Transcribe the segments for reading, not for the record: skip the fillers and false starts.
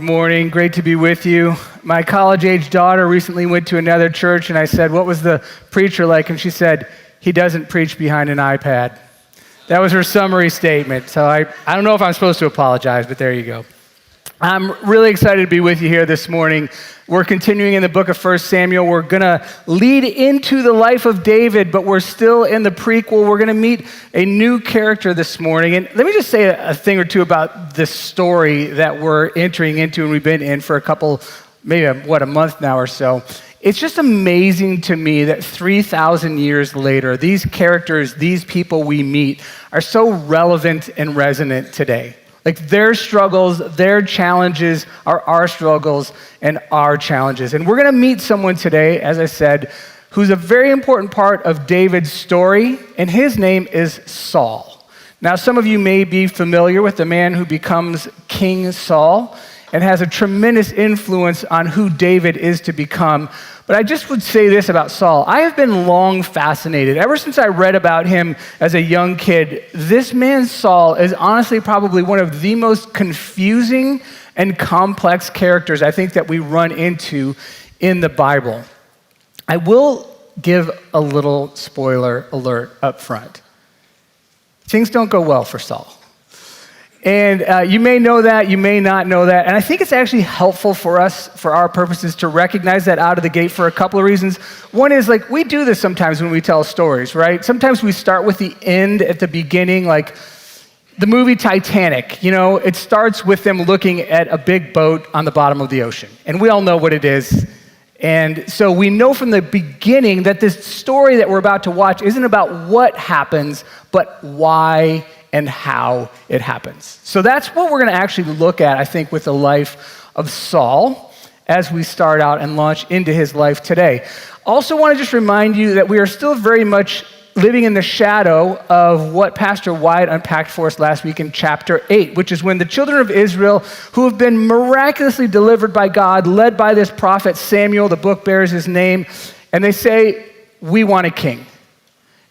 Good morning. Great to be with you. My college-age daughter recently went to another church, and I said, "What was the preacher like?" And she said, "He doesn't preach behind an iPad." That was her summary statement. So I don't know if I'm supposed to apologize, but there you go. I'm really excited to be with you here this morning. We're continuing in the book of 1 Samuel. We're going to lead into the life of David, but we're still in the prequel. We're going to meet a new character this morning. And let me just say a thing or two about this story that we're entering into and we've been in for a month now or so. It's just amazing to me that 3,000 years later, these characters, these people we meet are so relevant and resonant today. Like their struggles, their challenges are our struggles and our challenges. And we're going to meet someone today, as I said, who's a very important part of David's story, and his name is Saul. Now, some of you may be familiar with the man who becomes King Saul and has a tremendous influence on who David is to become. But I just would say this about Saul. I have been long fascinated. Ever since I read about him as a young kid, this man Saul is honestly probably one of the most confusing and complex characters I think that we run into in the Bible. I will give a little spoiler alert up front. Things don't go well for Saul. And you may know that, you may not know that. And I think it's actually helpful for us, for our purposes, to recognize that out of the gate for a couple of reasons. One is, like, we do this sometimes when we tell stories, right? Sometimes we start with the end at the beginning, like the movie Titanic. You know, it starts with them looking at a big boat on the bottom of the ocean. And we all know what it is. And so we know from the beginning that this story that we're about to watch isn't about what happens, but why and how it happens. So that's what we're going to actually look at, I think, with the life of Saul as we start out and launch into his life today. Also want to just remind you that we are still very much living in the shadow of what Pastor Wyatt unpacked for us last week in chapter 8, which is when the children of Israel, who have been miraculously delivered by God, led by this prophet Samuel, the book bears his name, and they say, "We want a king."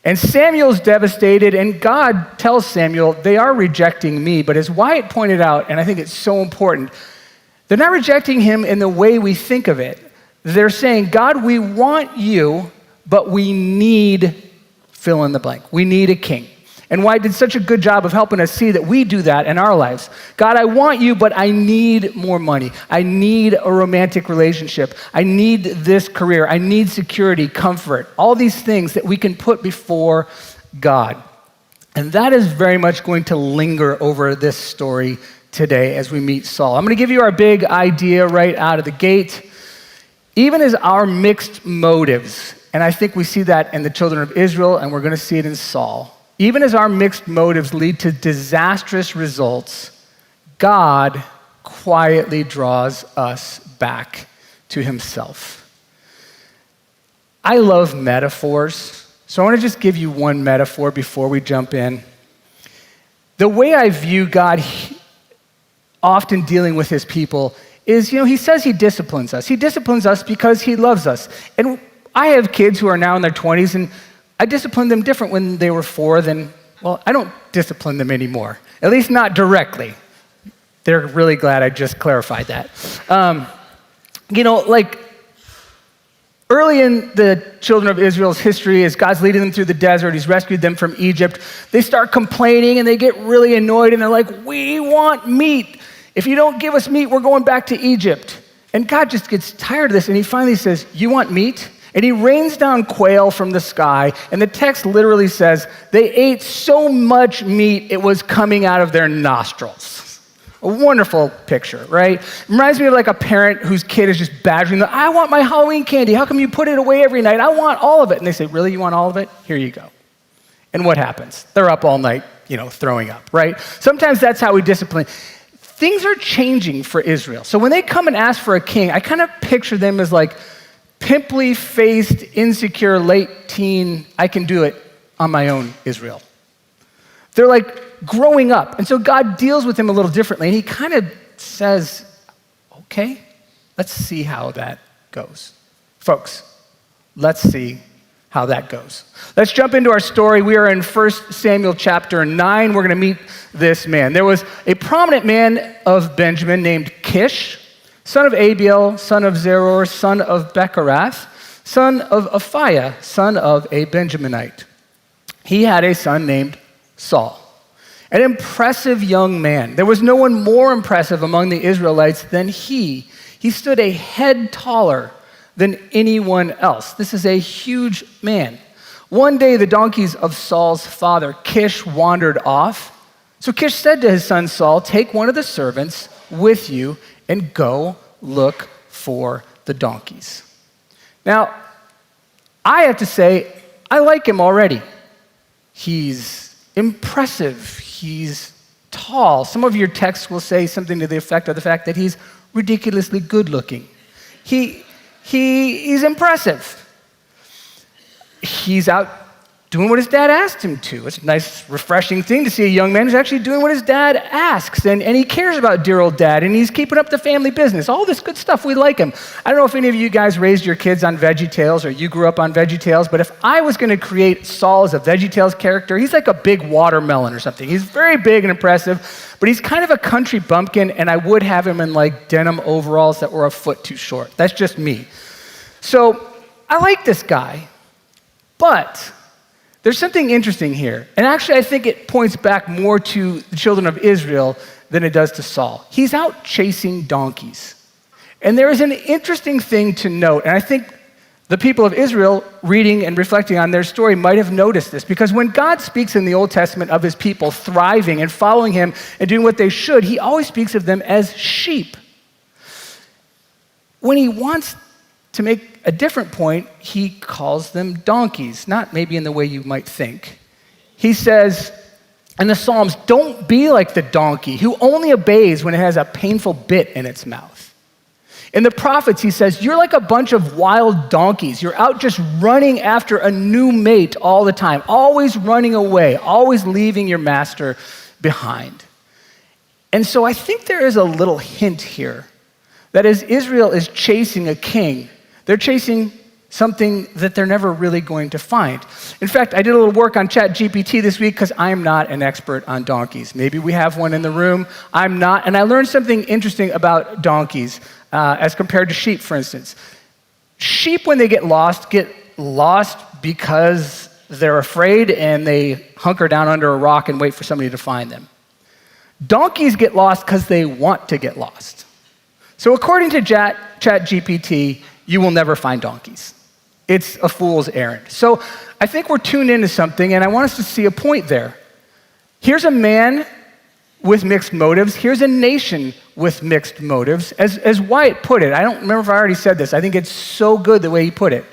And Samuel's devastated, and God tells Samuel, "They are rejecting me." But as Wyatt pointed out, and I think it's so important, they're not rejecting him in the way we think of it. They're saying, "God, we want you, but we need fill in the blank. We need a king." And Wyatt did such a good job of helping us see that we do that in our lives. God, I want you, but I need more money. I need a romantic relationship. I need this career. I need security, comfort, all these things that we can put before God. And that is very much going to linger over this story today as we meet Saul. I'm going to give you our big idea right out of the gate. Even as our mixed motives, and I think we see that in the children of Israel, and we're going to see it in Saul. Even as our mixed motives lead to disastrous results, God quietly draws us back to himself. I love metaphors, so I want to just give you one metaphor before we jump in. The way I view God often dealing with his people is, he says he disciplines us. He disciplines us because he loves us. And I have kids who are now in their 20s, and I disciplined them different when they were 4 than, I don't discipline them anymore, at least not directly. They're really glad I just clarified that. Early in the children of Israel's history, as God's leading them through the desert, he's rescued them from Egypt, they start complaining and they get really annoyed and they're like, "We want meat. If you don't give us meat, we're going back to Egypt." And God just gets tired of this and he finally says, "You want meat?" And he rains down quail from the sky, and the text literally says, they ate so much meat, it was coming out of their nostrils. A wonderful picture, right? Reminds me of like a parent whose kid is just badgering them, "I want my Halloween candy. How come you put it away every night? I want all of it." And they say, "Really, you want all of it? Here you go." And what happens? They're up all night, throwing up, right? Sometimes that's how we discipline. Things are changing for Israel. So when they come and ask for a king, I kind of picture them as like, pimply-faced, insecure, late teen, I can do it on my own Israel. They're like growing up. And so God deals with them a little differently. And he kind of says, "Okay, let's see how that goes." Folks, let's see how that goes. Let's jump into our story. We are in 1 Samuel chapter 9. We're going to meet this man. There was a prominent man of Benjamin named Kish, son of Abiel, son of Zeror, son of Becharath, son of Aphiah, son of a Benjaminite. He had a son named Saul, an impressive young man. There was no one more impressive among the Israelites than he. He stood a head taller than anyone else. This is a huge man. One day, the donkeys of Saul's father, Kish, wandered off. So Kish said to his son Saul, "Take one of the servants with you and go look for the donkeys." Now, I have to say, I like him already. He's impressive. He's tall. Some of your texts will say something to the effect of the fact that he's ridiculously good looking. He's impressive. He's out doing what his dad asked him to. It's a nice, refreshing thing to see a young man who's actually doing what his dad asks, and he cares about dear old dad, and he's keeping up the family business. All this good stuff, we like him. I don't know if any of you guys raised your kids on VeggieTales or you grew up on VeggieTales, but if I was going to create Saul as a VeggieTales character, he's like a big watermelon or something. He's very big and impressive, but he's kind of a country bumpkin, and I would have him in like denim overalls that were a foot too short. That's just me. So I like this guy, but there's something interesting here. And actually, I think it points back more to the children of Israel than it does to Saul. He's out chasing donkeys. And there is an interesting thing to note, and I think the people of Israel, reading and reflecting on their story, might have noticed this, because when God speaks in the Old Testament of his people thriving and following him and doing what they should, he always speaks of them as sheep. When he wants to make a different point, he calls them donkeys, not maybe in the way you might think. He says in the Psalms, "Don't be like the donkey who only obeys when it has a painful bit in its mouth." In the prophets, he says, "You're like a bunch of wild donkeys. You're out just running after a new mate all the time, always running away, always leaving your master behind." And so I think there is a little hint here that as Israel is chasing a king, they're chasing something that they're never really going to find. In fact, I did a little work on ChatGPT this week because I'm not an expert on donkeys. Maybe we have one in the room. I'm not. And I learned something interesting about donkeys as compared to sheep, for instance. Sheep, when they get lost because they're afraid and they hunker down under a rock and wait for somebody to find them. Donkeys get lost because they want to get lost. So according to ChatGPT, you will never find donkeys. It's a fool's errand. So I think we're tuned into something, and I want us to see a point there. Here's a man with mixed motives. Here's a nation with mixed motives. As Wyatt put it, I don't remember if I already said this. I think it's so good the way he put it.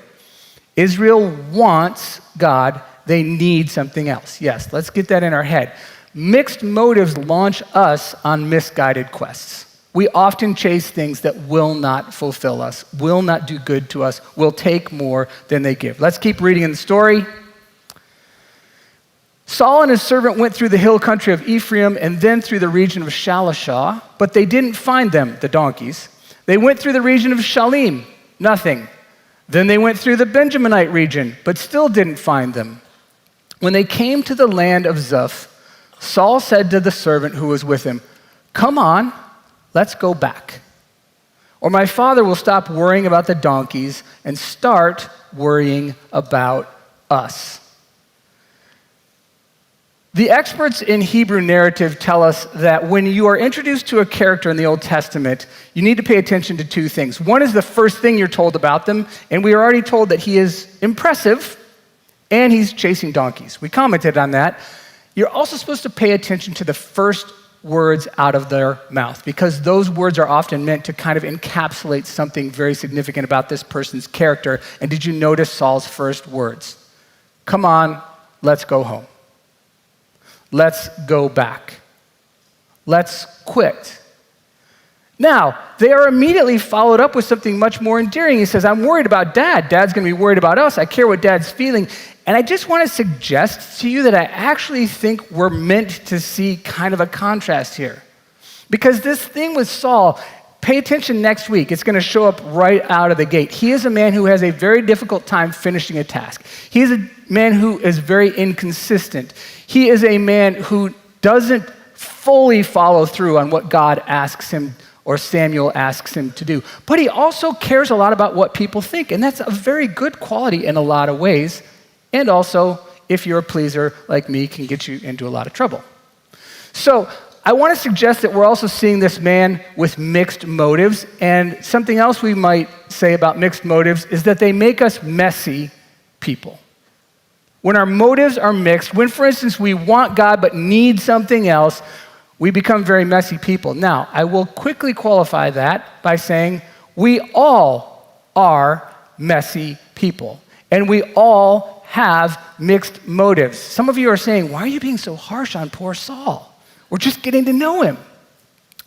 Israel wants God. They need something else. Yes, let's get that in our head. Mixed motives launch us on misguided quests. We often chase things that will not fulfill us, will not do good to us, will take more than they give. Let's keep reading in the story. Saul and his servant went through the hill country of Ephraim and then through the region of Shalishah, but they didn't find them, the donkeys. They went through the region of Shalim, nothing. Then they went through the Benjaminite region, but still didn't find them. When they came to the land of Zuph, Saul said to the servant who was with him, "Come on, let's go back. Or my father will stop worrying about the donkeys and start worrying about us." The experts in Hebrew narrative tell us that when you are introduced to a character in the Old Testament, you need to pay attention to two things. One is the first thing you're told about them, and we are already told that he is impressive and he's chasing donkeys. We commented on that. You're also supposed to pay attention to the first words out of their mouth, because those words are often meant to kind of encapsulate something very significant about this person's character. And did you notice Saul's first words? "Come on, let's go home. Let's go back. Let's quit." Now, they are immediately followed up with something much more endearing. He says, "I'm worried about Dad. Dad's going to be worried about us. I care what Dad's feeling." And I just want to suggest to you that I actually think we're meant to see kind of a contrast here. Because this thing with Saul, pay attention next week. It's going to show up right out of the gate. He is a man who has a very difficult time finishing a task. He is a man who is very inconsistent. He is a man who doesn't fully follow through on what God asks him or Samuel asks him to do. But he also cares a lot about what people think, and that's a very good quality in a lot of ways. And also, if you're a pleaser like me, can get you into a lot of trouble. So I want to suggest that we're also seeing this man with mixed motives, and something else we might say about mixed motives is that they make us messy people. When our motives are mixed, when, for instance, we want God but need something else, we become very messy people. Now, I will quickly qualify that by saying we all are messy people, and we all have mixed motives. Some of you are saying, why are you being so harsh on poor Saul? We're just getting to know him.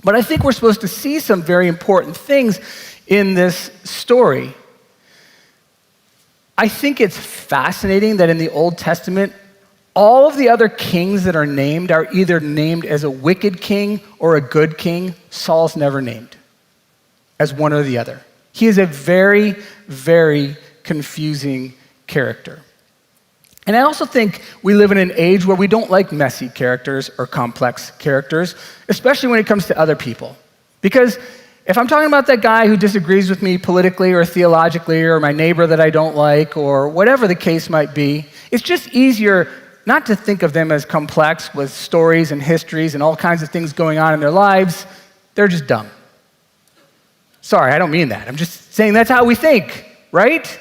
But I think we're supposed to see some very important things in this story. I think it's fascinating that in the Old Testament, all of the other kings that are named are either named as a wicked king or a good king. Saul's never named as one or the other. He is a very, very confusing character. And I also think we live in an age where we don't like messy characters or complex characters, especially when it comes to other people. Because if I'm talking about that guy who disagrees with me politically or theologically, or my neighbor that I don't like, or whatever the case might be, it's just easier not to think of them as complex with stories and histories and all kinds of things going on in their lives. They're just dumb. Sorry, I don't mean that. I'm just saying that's how we think, right?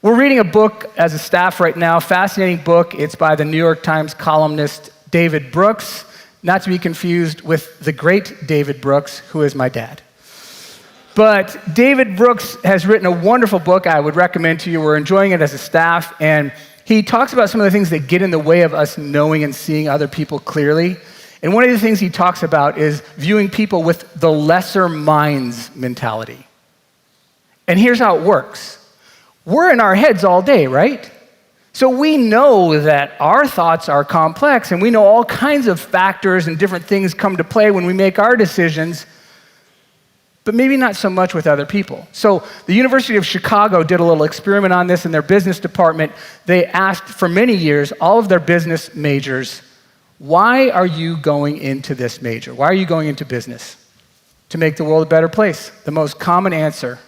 We're reading a book as a staff right now, fascinating book. It's by the New York Times columnist David Brooks, not to be confused with the great David Brooks, who is my dad. But David Brooks has written a wonderful book I would recommend to you. We're enjoying it as a staff, and he talks about some of the things that get in the way of us knowing and seeing other people clearly. And one of the things he talks about is viewing people with the lesser minds mentality. And here's how it works. We're in our heads all day, right? So we know that our thoughts are complex, and we know all kinds of factors and different things come to play when we make our decisions, but maybe not so much with other people. So the University of Chicago did a little experiment on this in their business department. They asked for many years all of their business majors, why are you going into this major? Why are you going into business? To make the world a better place. The most common answer.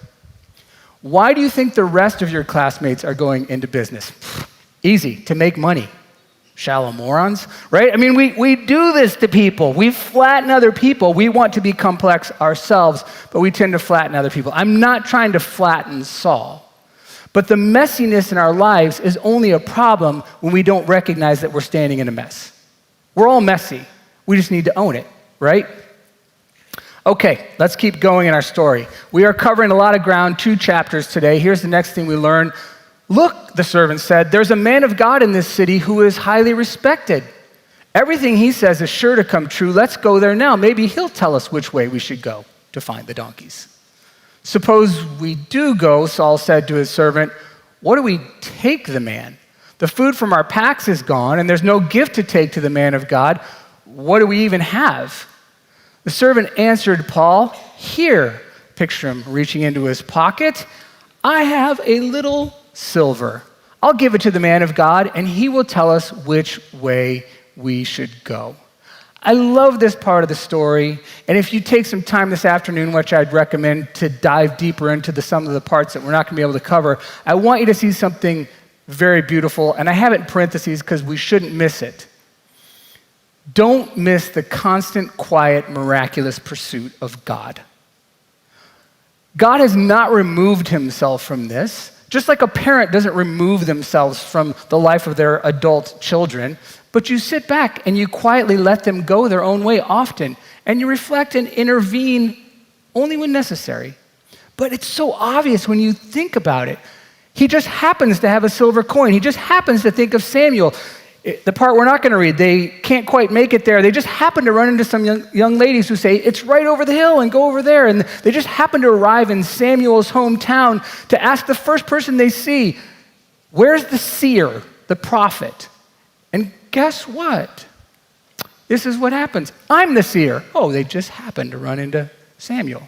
Why do you think the rest of your classmates are going into business? Easy, to make money. Shallow morons, right? I mean, we do this to people. We flatten other people. We want to be complex ourselves, but we tend to flatten other people. I'm not trying to flatten Saul, but the messiness in our lives is only a problem when we don't recognize that we're standing in a mess. We're all messy. We just need to own it, right? Okay, let's keep going in our story. We are covering a lot of ground, 2 chapters today. Here's the next thing we learn. Look, the servant said, there's a man of God in this city who is highly respected. Everything he says is sure to come true. Let's go there now. Maybe he'll tell us which way we should go to find the donkeys. Suppose we do go, Saul said to his servant. What do we take the man? The food from our packs is gone, and there's no gift to take to the man of God. What do we even have? The servant answered Paul, here, picture him reaching into his pocket, I have a little silver. I'll give it to the man of God, and he will tell us which way we should go. I love this part of the story, and if you take some time this afternoon, which I'd recommend to dive deeper into some of the parts that we're not going to be able to cover, I want you to see something very beautiful, and I have it in parentheses because we shouldn't miss it. Don't miss the constant, quiet, miraculous pursuit of God. God has not removed himself from this, just like a parent doesn't remove themselves from the life of their adult children, but you sit back and you quietly let them go their own way often, and you reflect and intervene only when necessary. But it's so obvious when you think about it. He just happens to have a silver coin. He just happens to think of Samuel. The part we're not going to read, they can't quite make it there. They just happen to run into some young ladies who say, it's right over the hill and go over there. And they just happen to arrive in Samuel's hometown to ask the first person they see, where's the seer, the prophet? And guess what? This is what happens. I'm the seer. Oh, they just happened to run into Samuel.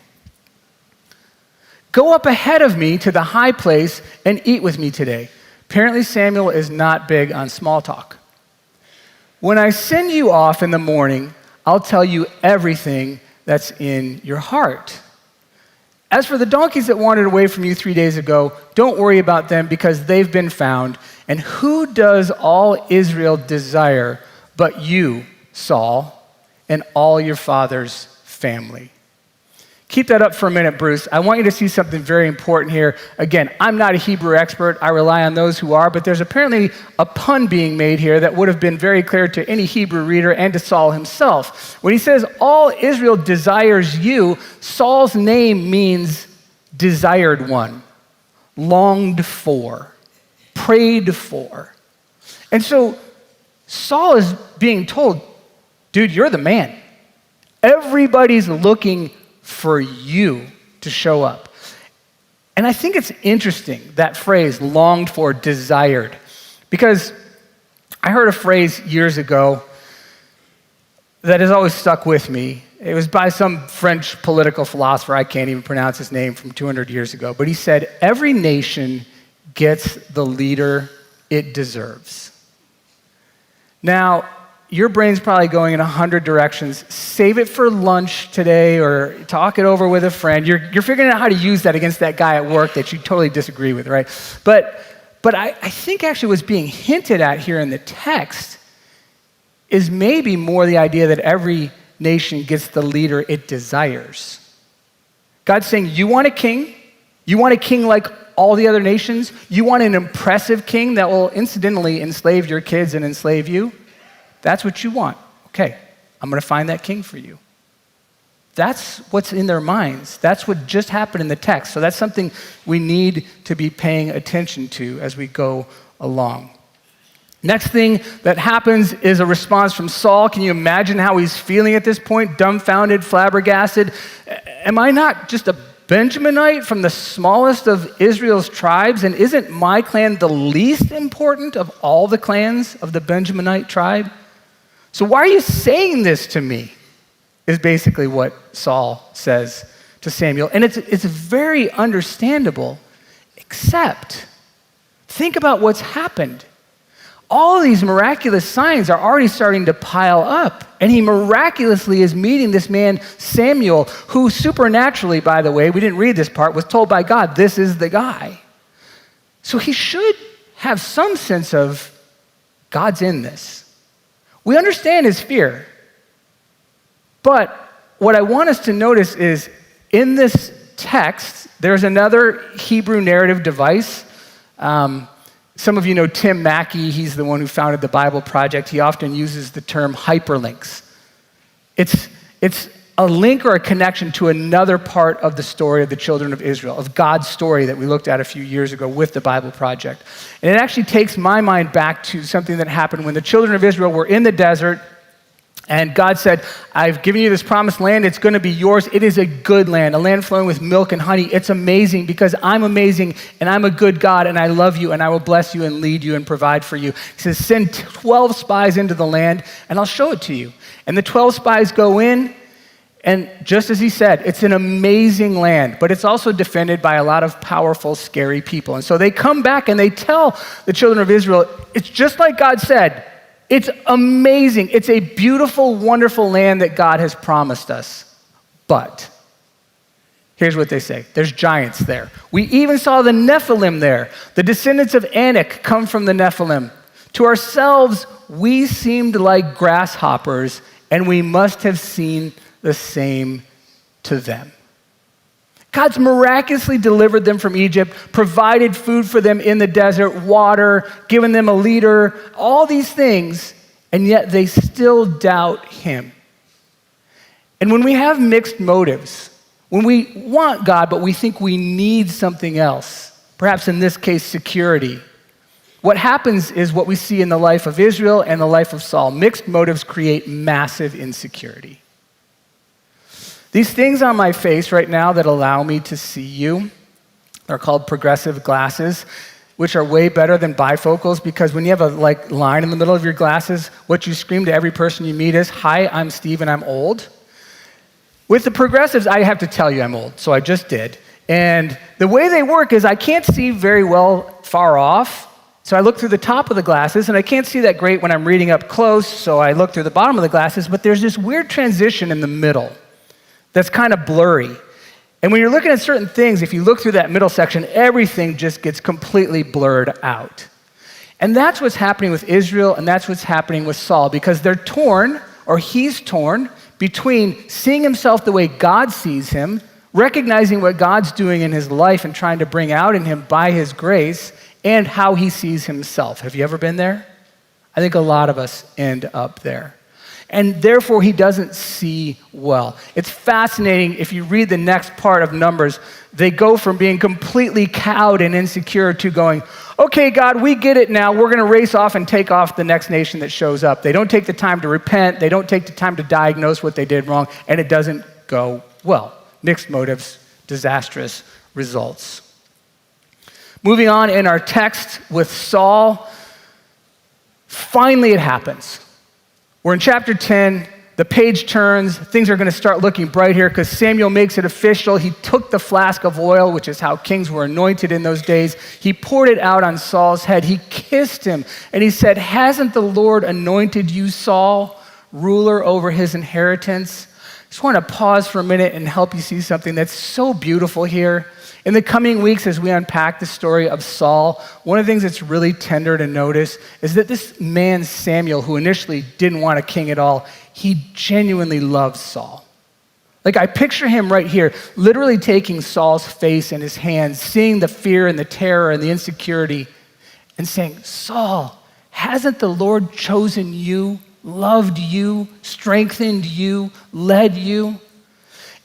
Go up ahead of me to the high place and eat with me today. Apparently Samuel is not big on small talk. When I send you off in the morning, I'll tell you everything that's in your heart. As for the donkeys that wandered away from you 3 days ago, don't worry about them because they've been found. And who does all Israel desire but you, Saul, and all your father's family? Keep that up for a minute, Bruce. I want you to see something very important here. Again, I'm not a Hebrew expert. I rely on those who are, but there's apparently a pun being made here that would have been very clear to any Hebrew reader and to Saul himself. When he says, all Israel desires you, Saul's name means desired one, longed for, prayed for. And so Saul is being told, dude, you're the man. Everybody's looking for you to show up. And I think it's interesting, that phrase, longed for, desired, because I heard a phrase years ago that has always stuck with me. It was by some French political philosopher, I can't even pronounce his name, from 200 years ago, but he said, every nation gets the leader it deserves. Now, your brain's probably going in 100 directions. Save it for lunch today or talk it over with a friend. You're figuring out how to use that against that guy at work that you totally disagree with, right? But I think actually what's being hinted at here in the text is maybe more the idea that every nation gets the leader it desires. God's saying, you want a king? You want a king like all the other nations? You want an impressive king that will incidentally enslave your kids and enslave you? That's what you want. Okay, I'm going to find that king for you. That's what's in their minds. That's what just happened in the text. So that's something we need to be paying attention to as we go along. Next thing that happens is a response from Saul. Can you imagine how he's feeling at this point? Dumbfounded, flabbergasted. Am I not just a Benjaminite from the smallest of Israel's tribes? And isn't my clan the least important of all the clans of the Benjaminite tribe? So why are you saying this to me? Is basically what Saul says to Samuel. And it's very understandable, except think about what's happened. All of these miraculous signs are already starting to pile up. And he miraculously is meeting this man, Samuel, who supernaturally, by the way, we didn't read this part, was told by God, this is the guy. So he should have some sense of God's in this. We understand his fear. But what I want us to notice is in this text, there's another Hebrew narrative device. Some of you know Tim Mackey. He's the one who founded the Bible Project. He often uses the term hyperlinks. It's a link or a connection to another part of the story of the children of Israel, of God's story that we looked at a few years ago with the Bible Project. And it actually takes my mind back to something that happened when the children of Israel were in the desert, and God said, I've given you this promised land. It's going to be yours. It is a good land, a land flowing with milk and honey. It's amazing because I'm amazing and I'm a good God and I love you and I will bless you and lead you and provide for you. He says, send 12 spies into the land and I'll show it to you. And the 12 spies go in, and just as he said, it's an amazing land, but it's also defended by a lot of powerful, scary people. And so they come back and they tell the children of Israel, it's just like God said. It's amazing. It's a beautiful, wonderful land that God has promised us. But here's what they say. There's giants there. We even saw the Nephilim there. The descendants of Anak come from the Nephilim. To ourselves, we seemed like grasshoppers, and we must have seen the same to them. God's miraculously delivered them from Egypt, provided food for them in the desert, water, given them a leader, all these things, and yet they still doubt him. And when we have mixed motives, when we want God, but we think we need something else, perhaps in this case, security, what happens is what we see in the life of Israel and the life of Saul. Mixed motives create massive insecurity. These things on my face right now that allow me to see you are called progressive glasses, which are way better than bifocals because when you have a line in the middle of your glasses, what you scream to every person you meet is, hi, I'm Steve and I'm old. With the progressives, I have to tell you I'm old, so I just did. And the way they work is I can't see very well far off, so I look through the top of the glasses, and I can't see that great when I'm reading up close, so I look through the bottom of the glasses, but there's this weird transition in the middle that's kind of blurry. And when you're looking at certain things, if you look through that middle section, everything just gets completely blurred out. And that's what's happening with Israel, and that's what's happening with Saul, because they're torn, or he's torn, between seeing himself the way God sees him, recognizing what God's doing in his life and trying to bring out in him by his grace, and how he sees himself. Have you ever been there? I think a lot of us end up there. And therefore, he doesn't see well. It's fascinating. If you read the next part of Numbers, they go from being completely cowed and insecure to going, okay, God, we get it now. We're going to race off and take off the next nation that shows up. They don't take the time to repent. They don't take the time to diagnose what they did wrong, and it doesn't go well. Mixed motives, disastrous results. Moving on in our text with Saul, finally it happens. We're in chapter 10, the page turns, things are going to start looking bright here because Samuel makes it official. He took the flask of oil, which is how kings were anointed in those days. He poured it out on Saul's head. He kissed him, and he said, "Hasn't the Lord anointed you, Saul, ruler over his inheritance?" I just want to pause for a minute and help you see something that's so beautiful here. In the coming weeks, as we unpack the story of Saul, one of the things that's really tender to notice is that this man, Samuel, who initially didn't want a king at all, he genuinely loves Saul. Like, I picture him right here, literally taking Saul's face in his hands, seeing the fear and the terror and the insecurity, and saying, "Saul, hasn't the Lord chosen you, loved you, strengthened you, led you?"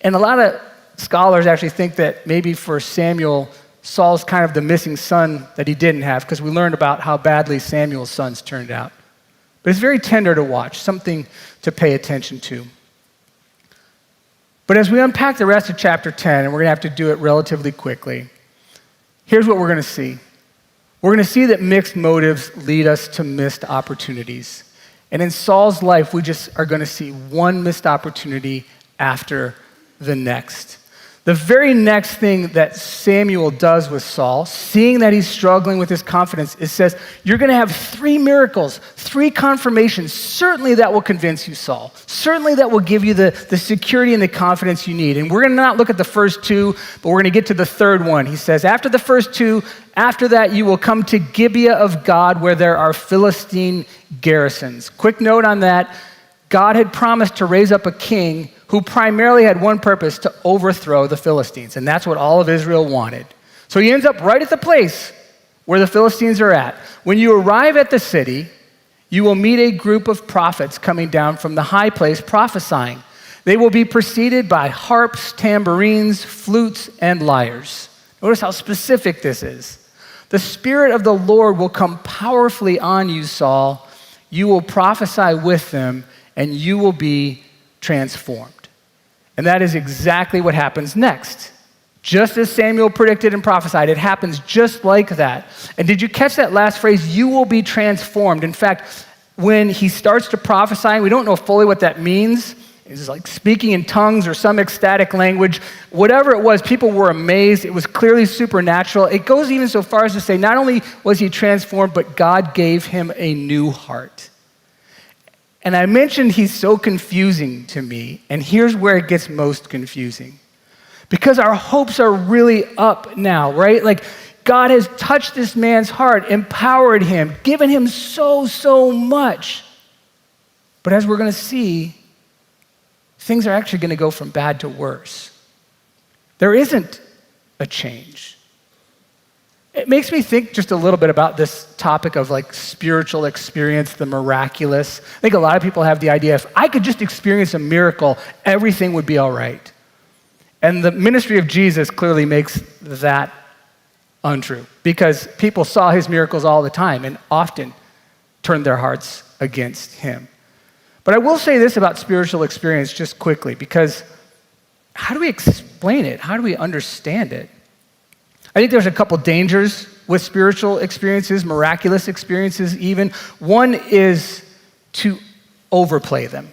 And a lot of scholars actually think that maybe for Samuel, Saul's kind of the missing son that he didn't have, because we learned about how badly Samuel's sons turned out. But it's very tender to watch, something to pay attention to. But as we unpack the rest of chapter 10, and we're going to have to do it relatively quickly, here's what we're going to see. We're going to see that mixed motives lead us to missed opportunities. And in Saul's life, we just are going to see one missed opportunity after the next. The very next thing that Samuel does with Saul, seeing that he's struggling with his confidence, it says, you're going to have 3 miracles, 3 confirmations. Certainly that will convince you, Saul. Certainly that will give you the security and the confidence you need. And we're going to not look at the first 2, but we're going to get to the third one. He says, after the first 2, after that you will come to Gibeah of God, where there are Philistine garrisons. Quick note on that. God had promised to raise up a king who primarily had one purpose: to overthrow the Philistines. And that's what all of Israel wanted. So he ends up right at the place where the Philistines are at. When you arrive at the city, you will meet a group of prophets coming down from the high place prophesying. They will be preceded by harps, tambourines, flutes, and lyres. Notice how specific this is. The Spirit of the Lord will come powerfully on you, Saul. You will prophesy with them, and you will be transformed. And that is exactly what happens next. Just as Samuel predicted and prophesied, it happens just like that. And did you catch that last phrase? You will be transformed. In fact, when he starts to prophesy, we don't know fully what that means. It's like speaking in tongues or some ecstatic language. Whatever it was, people were amazed. It was clearly supernatural. It goes even so far as to say not only was he transformed, but God gave him a new heart. And I mentioned he's so confusing to me, and here's where it gets most confusing. Because our hopes are really up now, right? Like, God has touched this man's heart, empowered him, given him so much. But as we're going to see, things are actually going to go from bad to worse. There isn't a change. It makes me think just a little bit about this topic of like spiritual experience, the miraculous. I think a lot of people have the idea, if I could just experience a miracle, everything would be all right. And the ministry of Jesus clearly makes that untrue, because people saw his miracles all the time and often turned their hearts against him. But I will say this about spiritual experience just quickly, because how do we explain it? How do we understand it? I think there's a couple dangers with spiritual experiences, miraculous experiences even. One is to overplay them.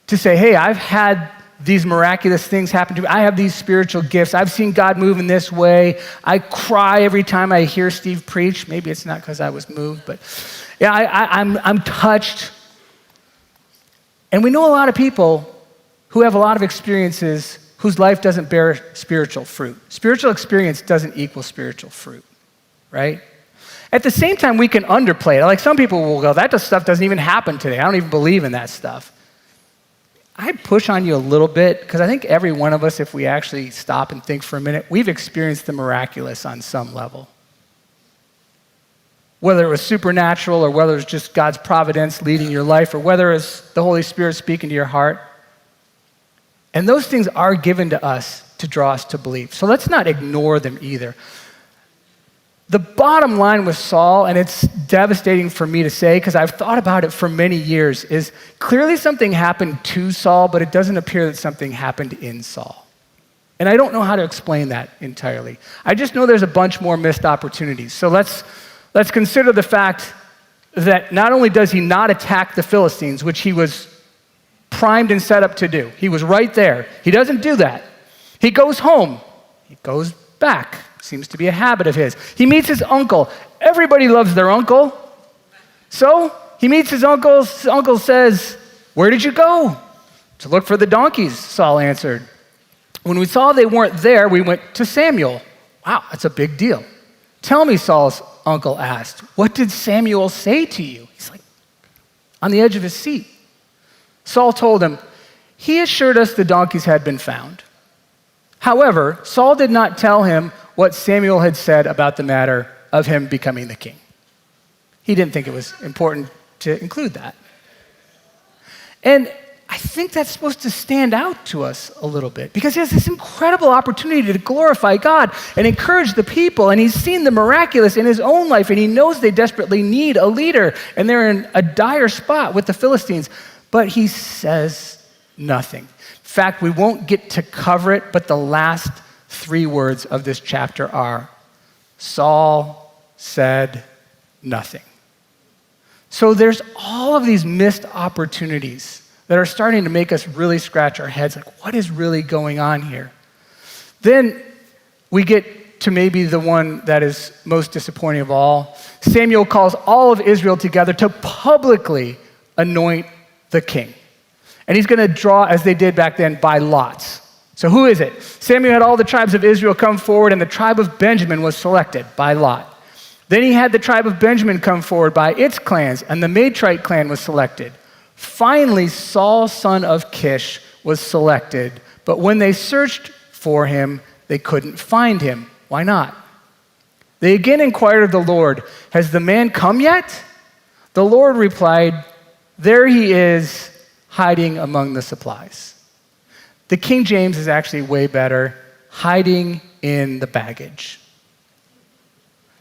To say, hey, I've had these miraculous things happen to me. I have these spiritual gifts. I've seen God move in this way. I cry every time I hear Steve preach. Maybe it's not because I was moved, but yeah, I'm touched. And we know a lot of people who have a lot of experiences whose life doesn't bear spiritual fruit. Spiritual experience doesn't equal spiritual fruit, right? At the same time, we can underplay it. Like some people will go, that stuff doesn't even happen today. I don't even believe in that stuff. I'd push on you a little bit because I think every one of us, if we actually stop and think for a minute, we've experienced the miraculous on some level. Whether it was supernatural or whether it's just God's providence leading your life or whether it's the Holy Spirit speaking to your heart. And those things are given to us to draw us to believe. So let's not ignore them either. The bottom line with Saul, and it's devastating for me to say because I've thought about it for many years, is clearly something happened to Saul, but it doesn't appear that something happened in Saul. And I don't know how to explain that entirely. I just know there's a bunch more missed opportunities. So let's consider the fact that not only does he not attack the Philistines, which he was primed and set up to do. He was right there. He doesn't do that. He goes home. He goes back. Seems to be a habit of his. He meets his uncle. Everybody loves their uncle. So he meets his uncle. His uncle says, "Where did you go?" "To look for the donkeys," Saul answered. "When we saw they weren't there, we went to Samuel." "Wow, that's a big deal." "Tell me," Saul's uncle asked, "what did Samuel say to you?" He's like on the edge of his seat. Saul told him, "He assured us the donkeys had been found." However, Saul did not tell him what Samuel had said about the matter of him becoming the king. He didn't think it was important to include that. And I think that's supposed to stand out to us a little bit because he has this incredible opportunity to glorify God and encourage the people, and he's seen the miraculous in his own life, and he knows they desperately need a leader, and they're in a dire spot with the Philistines, but he says nothing. In fact, we won't get to cover it, but the last 3 words of this chapter are, Saul said nothing. So there's all of these missed opportunities that are starting to make us really scratch our heads, like, what is really going on here? Then we get to maybe the one that is most disappointing of all. Samuel calls all of Israel together to publicly anoint the king. And he's going to draw, as they did back then, by lots. So who is it? Samuel had all the tribes of Israel come forward, and the tribe of Benjamin was selected by lot. Then he had the tribe of Benjamin come forward by its clans, and the Matrite clan was selected. Finally, Saul, son of Kish, was selected, but when they searched for him, they couldn't find him. Why not? They again inquired of the Lord, "Has the man come yet?" The Lord replied, "There he is, hiding among the supplies." The King James is actually way better, hiding in the baggage.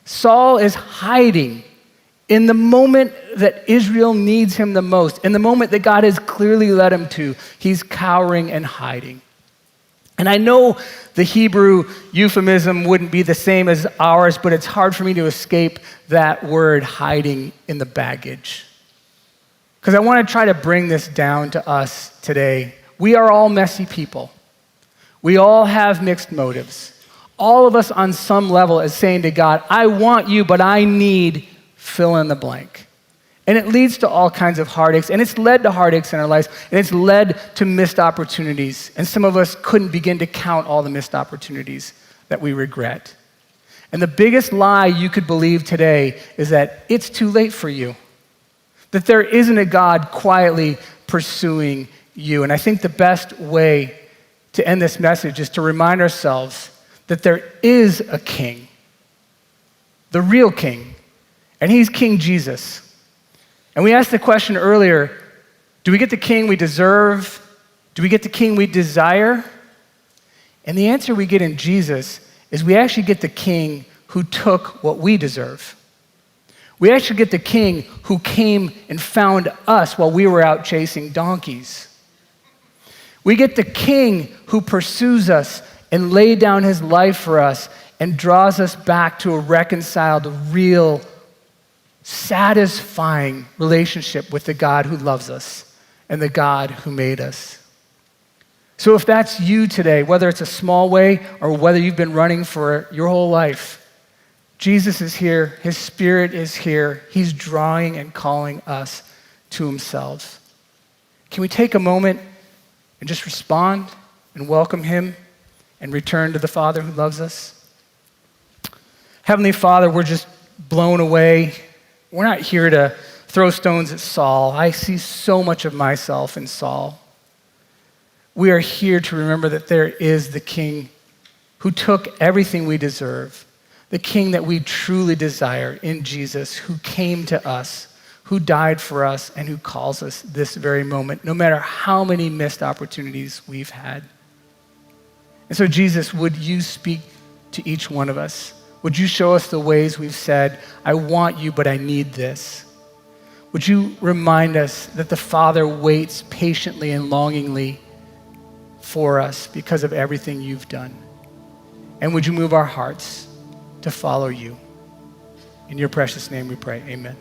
Saul is hiding in the moment that Israel needs him the most, in the moment that God has clearly led him to. He's cowering and hiding. And I know the Hebrew euphemism wouldn't be the same as ours, but it's hard for me to escape that word, hiding in the baggage. Because I want to try to bring this down to us today. We are all messy people. We all have mixed motives. All of us on some level is saying to God, I want you, but I need fill in the blank. And it leads to all kinds of heartaches, and it's led to heartaches in our lives, and it's led to missed opportunities. And some of us couldn't begin to count all the missed opportunities that we regret. And the biggest lie you could believe today is that it's too late for you, that there isn't a God quietly pursuing you. And I think the best way to end this message is to remind ourselves that there is a king, the real king, and he's King Jesus. And we asked the question earlier, do we get the king we deserve? Do we get the king we desire? And the answer we get in Jesus is we actually get the king who took what we deserve. We actually get the king who came and found us while we were out chasing donkeys. We get the king who pursues us and laid down his life for us and draws us back to a reconciled, real, satisfying relationship with the God who loves us and the God who made us. So if that's you today, whether it's a small way or whether you've been running for your whole life, Jesus is here, his Spirit is here, he's drawing and calling us to himself. Can we take a moment and just respond and welcome him and return to the Father who loves us? Heavenly Father, we're just blown away. We're not here to throw stones at Saul. I see so much of myself in Saul. We are here to remember that there is the King who took everything we deserve, the King that we truly desire in Jesus, who came to us, who died for us, and who calls us this very moment, no matter how many missed opportunities we've had. And so, Jesus, would you speak to each one of us? Would you show us the ways we've said, I want you, but I need this? Would you remind us that the Father waits patiently and longingly for us because of everything you've done? And would you move our hearts to follow you? In your precious name we pray, amen.